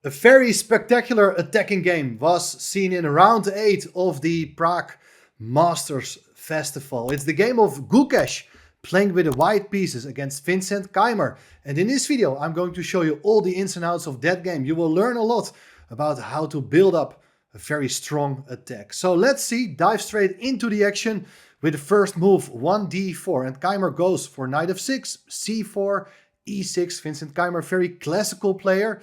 A very spectacular attacking game was seen in round 8 of the Prague Masters Festival. It's the game of Gukesh playing with the white pieces against Vincent Keymer. And in this video, I'm going to show you all the ins and outs of that game. You will learn a lot about how to build up a very strong attack. So let's see, dive straight into the action with the first move, 1d4. And Keymer goes for knight f6, c4, e6. Vincent Keymer, very classical player.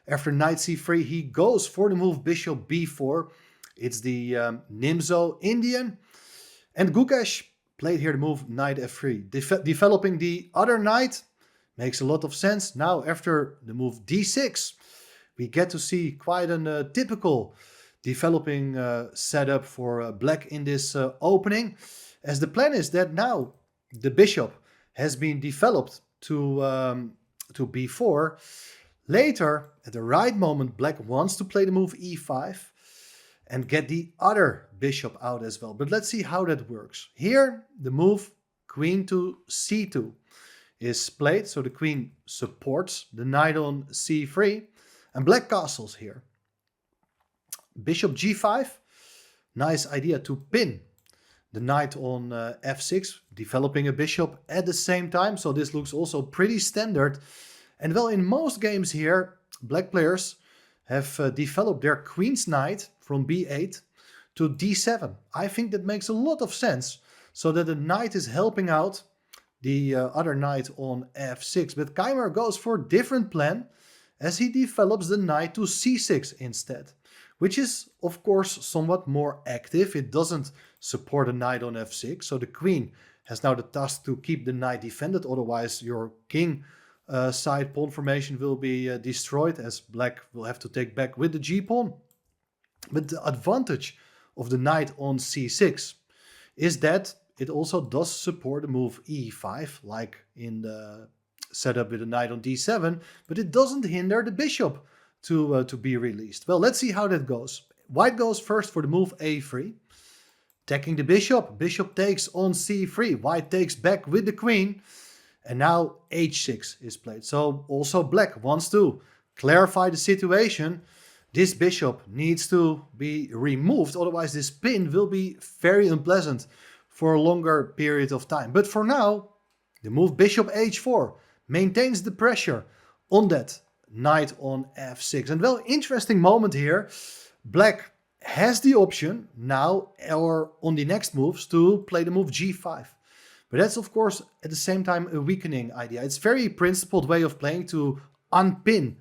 After knight c3, he goes for the move bishop b4. It's the Nimzo Indian. And Gukesh played here the move knight f3. Developing the other knight makes a lot of sense. Now after the move d6, we get to see quite a typical developing setup for black in this opening. As the plan is that now the bishop has been developed to b4. Later, at the right moment, black wants to play the move e5 and get the other bishop out as well. But let's see how that works. Here, the move queen to c2 is played. So the queen supports the knight on c3 and black castles here. Bishop g5, nice idea to pin the knight on f6, developing a bishop at the same time. So this looks also pretty standard. And well, in most games here, black players have developed their queen's knight from b8 to d7. I think that makes a lot of sense, so that the knight is helping out the other knight on f6. But Keymer goes for a different plan as he develops the knight to c6 instead, which is of course somewhat more active. It doesn't support a knight on f6, so the queen has now the task to keep the knight defended, otherwise your king side pawn formation will be destroyed, as black will have to take back with the g-pawn. But the advantage of the knight on c6 is that it also does support the move e5, like in the setup with the knight on d7, but it doesn't hinder the bishop to be released. Well, let's see how that goes. White goes first for the move a3, attacking the bishop. Bishop takes on c3. White takes back with the queen. And now h6 is played. So also black wants to clarify the situation. This bishop needs to be removed, otherwise this pin will be very unpleasant for a longer period of time. But for now, the move bishop h4 maintains the pressure on that knight on f6. And well, interesting moment here. Black has the option now, or on the next moves, to play the move g5. But that's of course at the same time a weakening idea. It's a very principled way of playing to unpin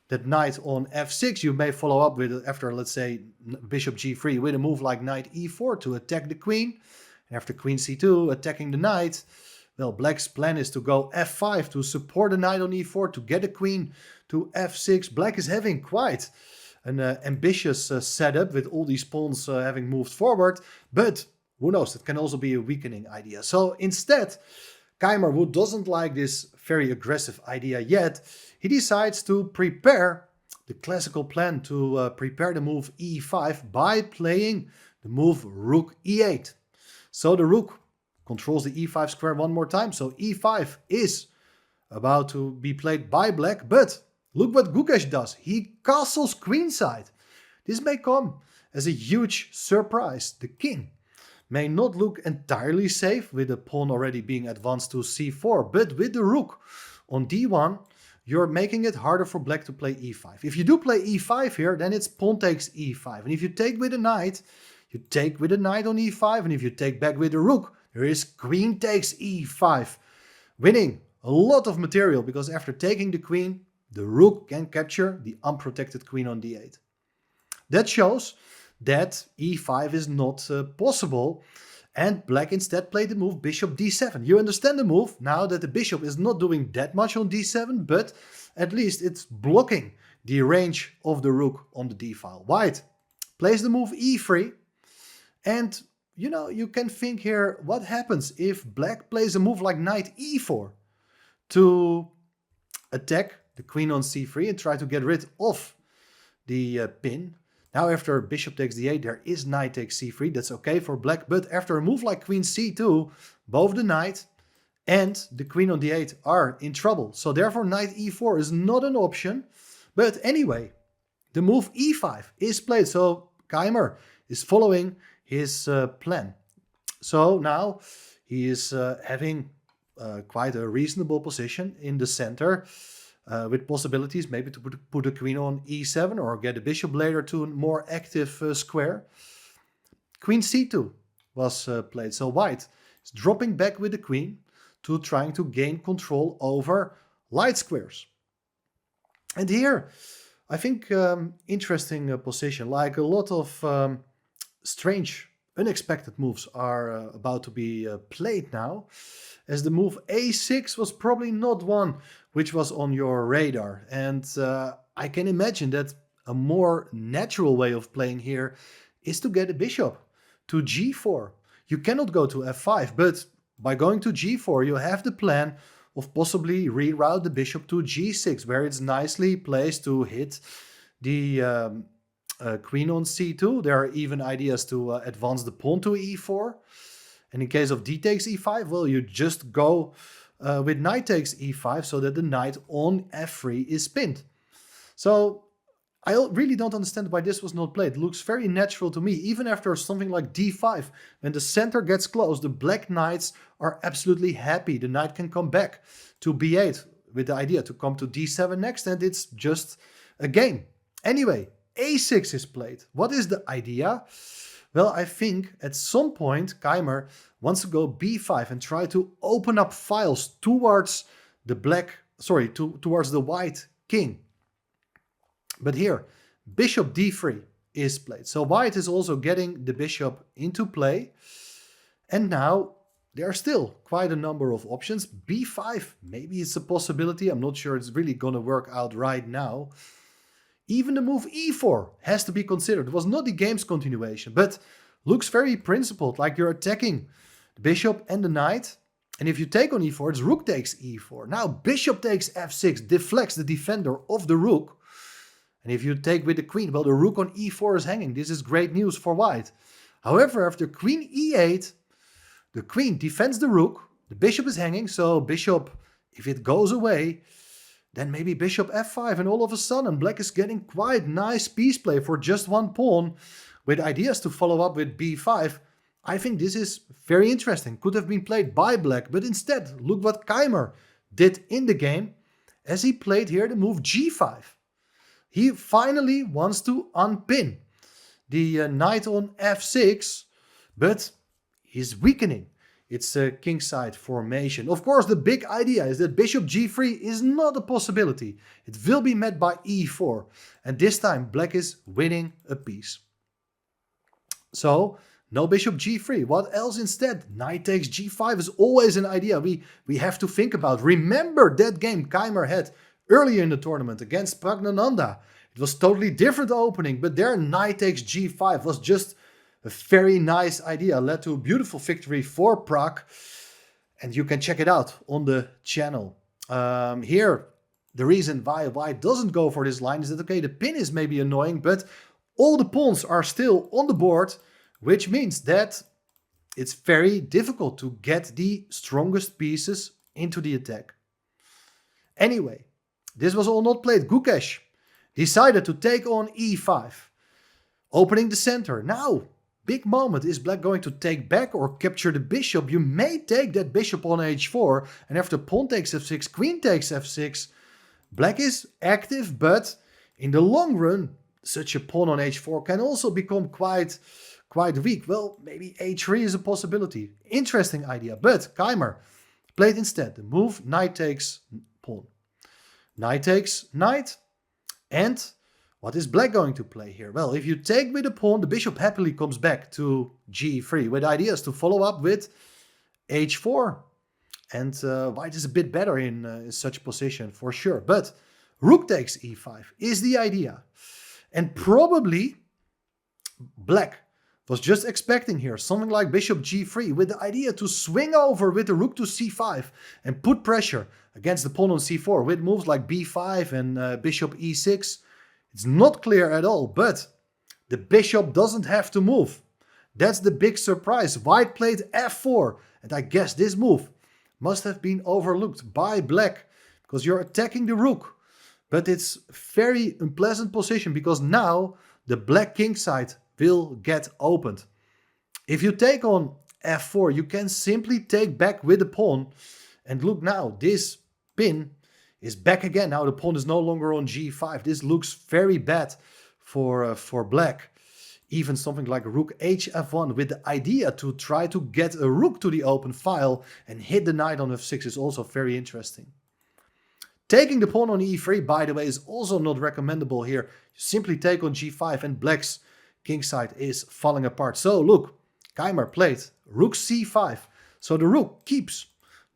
that knight on f6. You may follow up with, after let's say bishop g3, with a move like knight e4 to attack the queen. And after queen c2, attacking the knight. Well, black's plan is to go f5 to support the knight on e4 to get the queen to f6. Black is having quite an ambitious setup with all these pawns having moved forward. But who knows, it can also be a weakening idea. So instead, Keymer, who doesn't like this very aggressive idea yet, he decides to prepare the classical plan to prepare the move e5 by playing the move rook e8. So the rook controls the e5 square one more time. So e5 is about to be played by black, but look what Gukesh does. He castles queenside. This may come as a huge surprise. The king may not look entirely safe with the pawn already being advanced to c4, but with the rook on d1, you're making it harder for black to play e5. If you do play e5 here, then it's pawn takes e5. And if you take with a knight, you take with a knight on e5. And if you take back with the rook, there is queen takes e5. Winning a lot of material, because after taking the queen, the rook can capture the unprotected queen on d8. That shows that e5 is not possible, and black instead played the move bishop d7. You understand the move now that the bishop is not doing that much on d7, but at least it's blocking the range of the rook on the d-file. White plays the move e3, and you know, you can think here, what happens if black plays a move like knight e4 to attack the queen on c3 and try to get rid of the pin. Now after bishop takes d8, there is knight takes c3. That's okay for black. But after a move like queen c2, both the knight and the queen on d8 are in trouble. So therefore knight e4 is not an option. But anyway, The move e5 is played, so Keymer is following his plan. So now he is having quite a reasonable position in the center, with possibilities maybe to put a queen on e7 or get a bishop later to a more active square. Queen c2 was played, so white is dropping back with the queen to trying to gain control over light squares. And here, I think interesting position, like a lot of strange, unexpected moves are about to be played now, as the move a6 was probably not one which was on your radar. And I can imagine that a more natural way of playing here is to get a bishop to g4. You cannot go to f5, but by going to g4, you have the plan of possibly reroute the bishop to g6, where it's nicely placed to hit the queen on c2. There are even ideas to advance the pawn to e4. And in case of d takes e5, well, you just go with knight takes e5 so that the knight on f3 is pinned. So I really don't understand why this was not played. It looks very natural to me, even after something like d5. When the center gets close, the black knights are absolutely happy. The knight can come back to b8 with the idea to come to d7 next, and it's just a game. Anyway, a6 is played. What is the idea? Well, I think at some point Keymer wants to go b5 and try to open up files towards the towards the white king. But here, bishop d3 is played. So white is also getting the bishop into play. And now there are still quite a number of options. b5, maybe it's a possibility. I'm not sure it's really going to work out right now. Even the move e4 has to be considered. It was not the game's continuation, but looks very principled, like you're attacking the bishop and the knight. And if you take on e4, it's rook takes e4. Now bishop takes f6 deflects the defender of the rook. And if you take with the queen, well, the rook on e4 is hanging. This is great news for white. However, after queen e8, the queen defends the rook. The bishop is hanging, so bishop, if it goes away, then maybe bishop f5, and all of a sudden black is getting quite nice piece play for just one pawn, with ideas to follow up with b5. I think this is very interesting. Could have been played by black, but instead, look what Keymer did in the game, as he played here the move g5. He finally wants to unpin the knight on f6, but he's weakening its kingside formation. Of course, the big idea is that bishop g3 is not a possibility. It will be met by e4, and this time black is winning a piece. So, no bishop g3. What else instead? Knight takes g5 is always an idea we have to think about. Remember that game Keymer had earlier in the tournament against Prag Masters. It was totally different opening, but their knight takes g5 was just a very nice idea. Led to a beautiful victory for Prag, and you can check it out on the channel. Here, the reason why white doesn't go for this line is that, okay, the pin is maybe annoying, but all the pawns are still on the board, which means that it's very difficult to get the strongest pieces into the attack. Anyway, this was all not played. Gukesh decided to take on e5, opening the center. Now, big moment. Is black going to take back or capture the bishop? You may take that bishop on h4, and after pawn takes f6, queen takes f6. Black is active, but in the long run, such a pawn on h4 can also become quite weak. Well, maybe a3 is a possibility. Interesting idea, but Keymer played instead the move knight takes pawn. Knight takes knight, and what is black going to play here? Well, if you take with a pawn, the bishop happily comes back to g3 with ideas to follow up with h4. And white is a bit better in such a position for sure. But rook takes e5 is the idea. And probably black was just expecting here something like bishop g3 with the idea to swing over with the rook to c5 and put pressure against the pawn on c4 with moves like b5 and bishop e6. It's not clear at all, but the bishop doesn't have to move. That's the big surprise. White played f4, and I guess this move must have been overlooked by black because you're attacking the rook. But it's very unpleasant position because now the black king side will get opened. If you take on f4, you can simply take back with the pawn. And look now, this pin is back again. Now the pawn is no longer on g5. This looks very bad for black. Even something like rook hf1 with the idea to try to get a rook to the open file and hit the knight on f6 is also very interesting. Taking the pawn on e3, by the way, is also not recommendable here. You simply take on g5 and black's kingside is falling apart. So look, Keymer played rook c5. So the rook keeps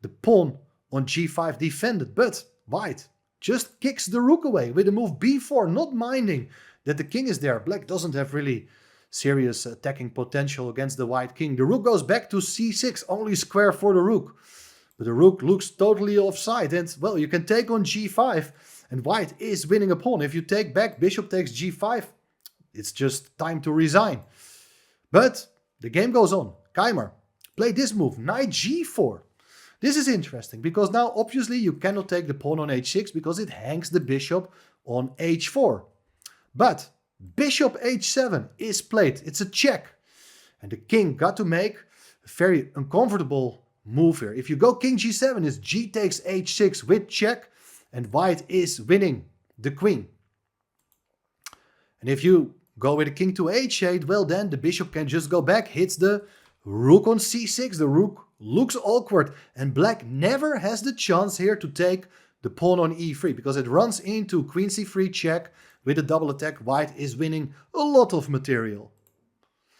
the pawn on g5 defended, but white just kicks the rook away with the move b4, not minding that the king is there. Black doesn't have really serious attacking potential against the white king. The rook goes back to c6, only square for the rook. But the rook looks totally offside. And, well, you can take on g5. And white is winning a pawn. If you take back, bishop takes g5. It's just time to resign. But the game goes on. Keymer played this move, knight g4. This is interesting because now, obviously, you cannot take the pawn on h6 because it hangs the bishop on h4. But bishop h7 is played. It's a check. And the king got to make a very uncomfortable move here. If you go king g7, it's g takes h6 with check. And white is winning the queen. And if you go with the king to h8, well then the bishop can just go back, hits the rook on c6. The rook looks awkward. And black never has the chance here to take the pawn on e3 because it runs into queen c3 check. With a double attack, white is winning a lot of material.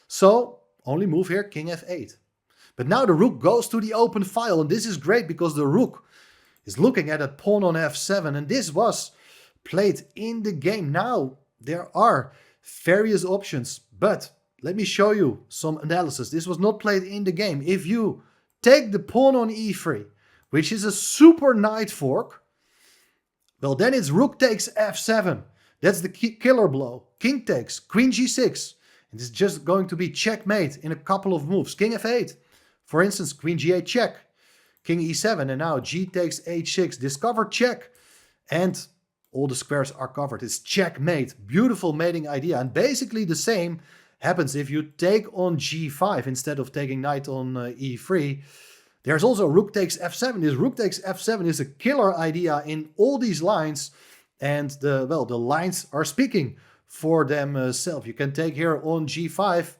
So, only move here, king f8. But now the rook goes to the open file, and this is great because the rook is looking at a pawn on f7, and this was played in the game. Now, there are various options, but let me show you some analysis. This was not played in the game. If you take the pawn on e3, which is a super knight fork, well, then it's rook takes f7. That's the killer blow. King takes, queen g6. And it's just going to be checkmate in a couple of moves. King f8. For instance, queen g8 check. King e7. And now g takes h6. Discover check. And all the squares are covered. It's checkmate. Beautiful mating idea. And basically the same happens if you take on g5 instead of taking knight on e3. There's also rook takes f7. This rook takes f7 is a killer idea in all these lines. And the lines are speaking for themselves. You can take here on g5,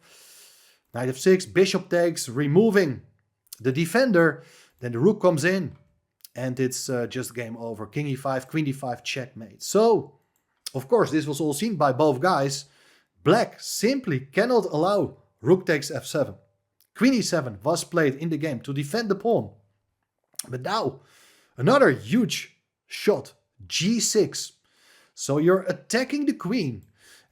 knight f6, bishop takes, removing the defender. Then the rook comes in and it's just game over. King e5, queen d5, checkmate. So, of course, this was all seen by both guys. Black simply cannot allow rook takes f7. Queen e7 was played in the game to defend the pawn. But now, another huge shot. g6. So you're attacking the queen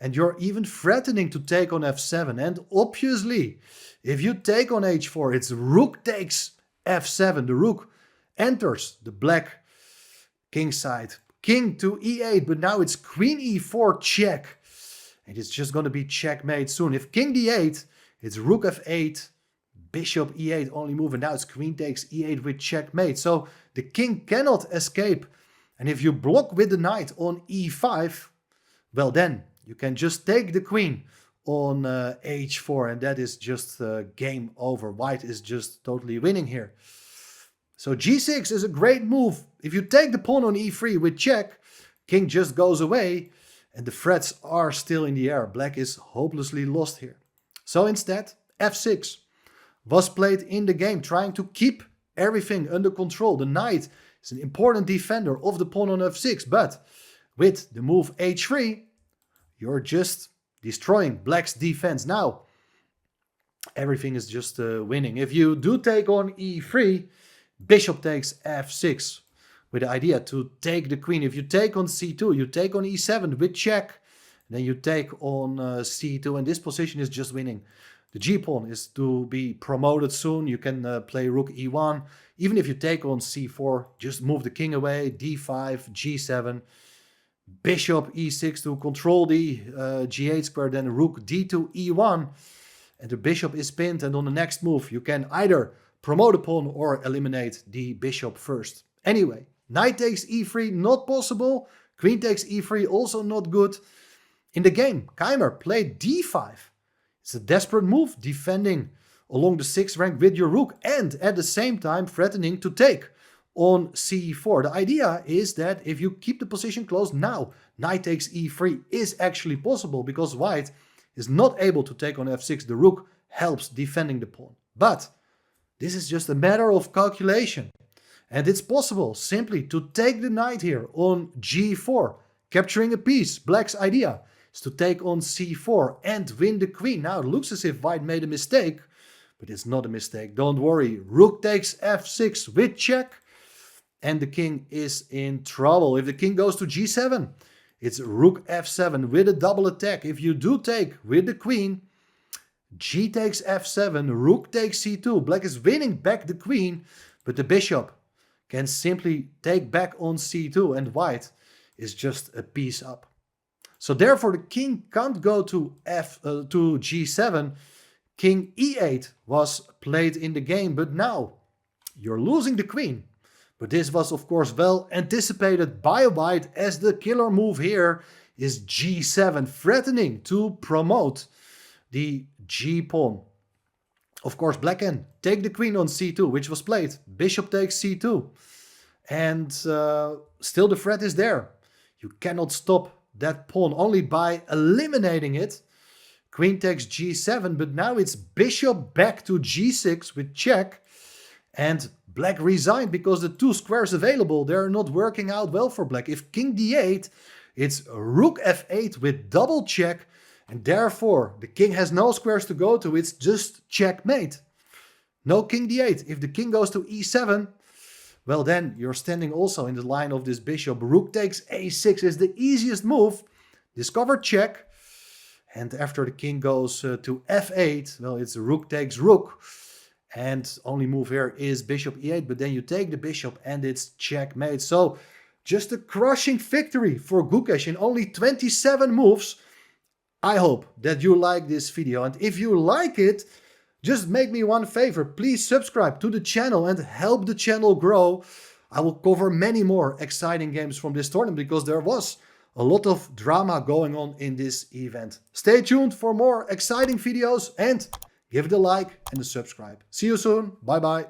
and you're even threatening to take on f7. And obviously, if you take on h4, it's rook takes f7. The rook enters the black king side. King to e8, but now it's queen e4 check. And it's just going to be checkmate soon. If king d8, it's rook f8, bishop e8 only move. And now it's queen takes e8 with checkmate. So the king cannot escape. And if you block with the knight on e5, well then you can just take the queen on h4 and that is just game over. White is just totally winning here. So g6 is a great move. If you take the pawn on e3 with check, king just goes away and the threats are still in the air. Black is hopelessly lost here. So instead, f6 was played in the game, trying to keep everything under control. The knight is an important defender of the pawn on f6, but with the move h3, you're just destroying black's defense. Now, everything is just winning. If you do take on e3, bishop takes f6 with the idea to take the queen. If you take on c2, you take on e7 with check, then you take on c2, and this position is just winning. The g-pawn is to be promoted soon. You can play rook e1. Even if you take on c4, just move the king away, d5, g7, bishop e6 to control the g8 square, then rook d2, e1, and the bishop is pinned, and on the next move you can either promote a pawn or eliminate the bishop first. Anyway, knight takes e3, not possible. Queen takes e3, also not good. In the game, Keymer played d5. It's a desperate move, defending along the 6th rank with your rook and at the same time threatening to take on c4. The idea is that if you keep the position close now, knight takes e3 is actually possible because white is not able to take on f6. The rook helps defending the pawn. But this is just a matter of calculation. And it's possible simply to take the knight here on g4, capturing a piece. Black's idea is to take on c4 and win the queen. Now it looks as if white made a mistake, but it's not a mistake. Don't worry. Rook takes f6 with check, and the king is in trouble. If the king goes to g7, it's rook f7 with a double attack. If you do take with the queen, g takes f7, rook takes c2. Black is winning back the queen, but the bishop can simply take back on c2, and white is just a piece up. So therefore the king can't go to g7. King e8 was played in the game, but now you're losing the queen. But this was of course well anticipated by white, as the killer move here is g7, threatening to promote the g pawn. Of course black can take the queen on c2, which was played. Bishop takes c2. And still the threat is there. You cannot stop that pawn only by eliminating it. Queen takes g7, but now it's bishop back to g6 with check. And black resigned because the 2 squares available, they're not working out well for black. If king d8, it's rook f8 with double check. And therefore, the king has no squares to go to. It's just checkmate. No king d8. If the king goes to e7, well then you're standing also in the line of this bishop. Rook takes a6 is the easiest move. Discover check. And after the king goes to f8, well, it's rook takes rook. And only move here is bishop e8. But then you take the bishop and it's checkmate. So just a crushing victory for Gukesh in only 27 moves. I hope that you like this video, and if you like it, just make me one favor. Please subscribe to the channel and help the channel grow. I will cover many more exciting games from this tournament because there was a lot of drama going on in this event. Stay tuned for more exciting videos and give it a like and a subscribe. See you soon. Bye bye.